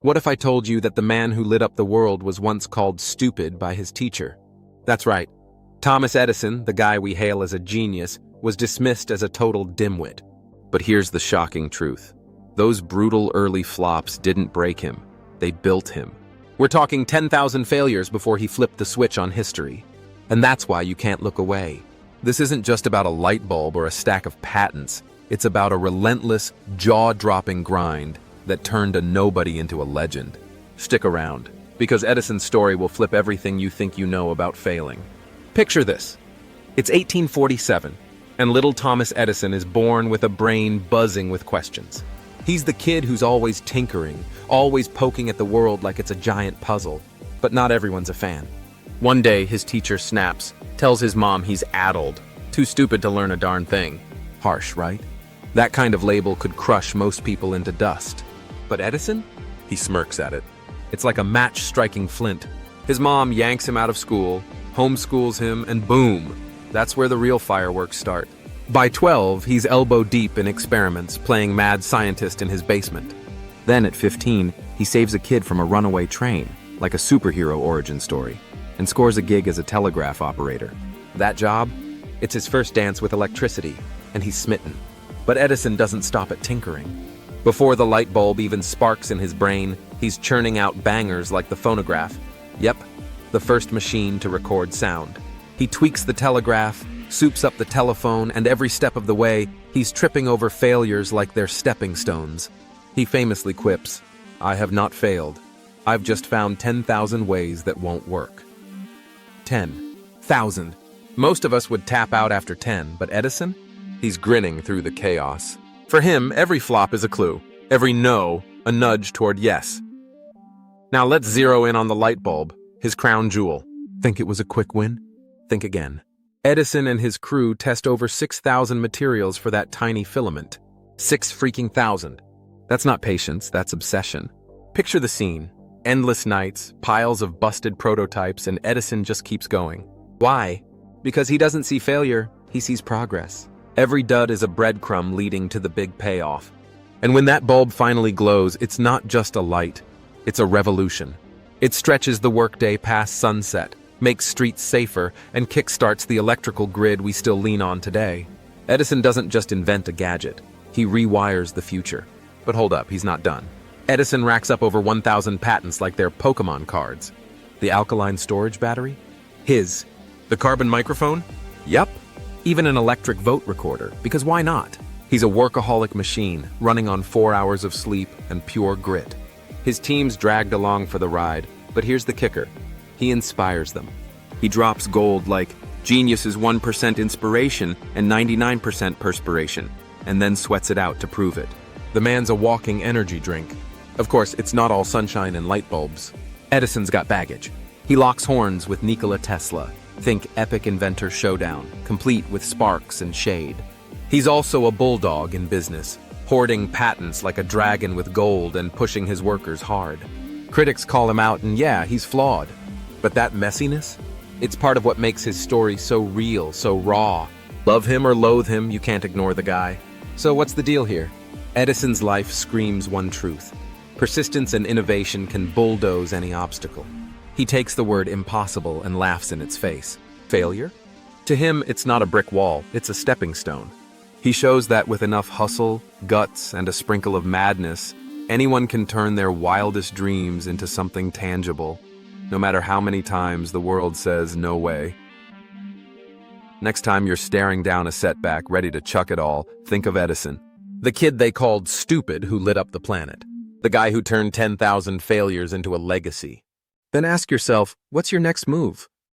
What if I told you that the man who lit up the world was once called stupid by his teacher? That's right. Thomas Edison, the guy we hail as a genius, was dismissed as a total dimwit. But here's the shocking truth. Those brutal early flops didn't break him. They built him. We're talking 10,000 failures before he flipped the switch on history. And that's why you can't look away. This isn't just about a light bulb or a stack of patents. It's about a relentless, jaw-dropping grind that turned a nobody into a legend. Stick around, because Edison's story will flip everything you think you know about failing. Picture this. It's 1847, and little Thomas Edison is born with a brain buzzing with questions. He's the kid who's always tinkering, always poking at the world like it's a giant puzzle. But not everyone's a fan. One day, his teacher snaps, tells his mom he's addled, too stupid to learn a darn thing. Harsh, right? That kind of label could crush most people into dust. But Edison? He smirks at it. It's like a match striking flint. His mom yanks him out of school, homeschools him, and boom, that's where the real fireworks start. By 12, he's elbow deep in experiments, playing mad scientist in his basement. Then at 15, he saves a kid from a runaway train, like a superhero origin story, and scores a gig as a telegraph operator. That job? It's his first dance with electricity, and he's smitten. But Edison doesn't stop at tinkering. Before the light bulb even sparks in his brain, he's churning out bangers like the phonograph. Yep, the first machine to record sound. He tweaks the telegraph, soups up the telephone, and every step of the way, he's tripping over failures like they're stepping stones. He famously quips, "I have not failed. I've just found 10,000 ways that won't work." 10,000. Most of us would tap out after 10, but Edison? He's grinning through the chaos. For him, every flop is a clue. Every no, a nudge toward yes. Now let's zero in on the light bulb, his crown jewel. Think it was a quick win? Think again. Edison and his crew test over 6,000 materials for that tiny filament. 6,000. That's not patience, that's obsession. Picture the scene. Endless nights, piles of busted prototypes, and Edison just keeps going. Why? Because he doesn't see failure, he sees progress. Every dud is a breadcrumb leading to the big payoff. And when that bulb finally glows, it's not just a light, it's a revolution. It stretches the workday past sunset, makes streets safer, and kickstarts the electrical grid we still lean on today. Edison doesn't just invent a gadget, he rewires the future. But hold up, he's not done. Edison racks up over 1,000 patents like they're Pokemon cards. The alkaline storage battery? His. The carbon microphone? Yep. Even an electric vote recorder, because why not? He's a workaholic machine, running on 4 hours of sleep and pure grit. His team's dragged along for the ride, but here's the kicker. He inspires them. He drops gold like, genius is 1% inspiration and 99% perspiration, and then sweats it out to prove it. The man's a walking energy drink. Of course, it's not all sunshine and light bulbs. Edison's got baggage. He locks horns with Nikola Tesla. Think epic inventor showdown, complete with sparks and shade. He's also a bulldog in business, hoarding patents like a dragon with gold and pushing his workers hard. Critics call him out, and yeah, he's flawed. But that messiness? It's part of what makes his story so real, so raw. Love him or loathe him, you can't ignore the guy. So what's the deal here? Edison's life screams one truth. Persistence and innovation can bulldoze any obstacle. He takes the word impossible and laughs in its face. Failure? To him, it's not a brick wall, it's a stepping stone. He shows that with enough hustle, guts, and a sprinkle of madness, anyone can turn their wildest dreams into something tangible, no matter how many times the world says no way. Next time you're staring down a setback ready to chuck it all, think of Edison. The kid they called stupid who lit up the planet. The guy who turned 10,000 failures into a legacy. Then ask yourself, what's your next move?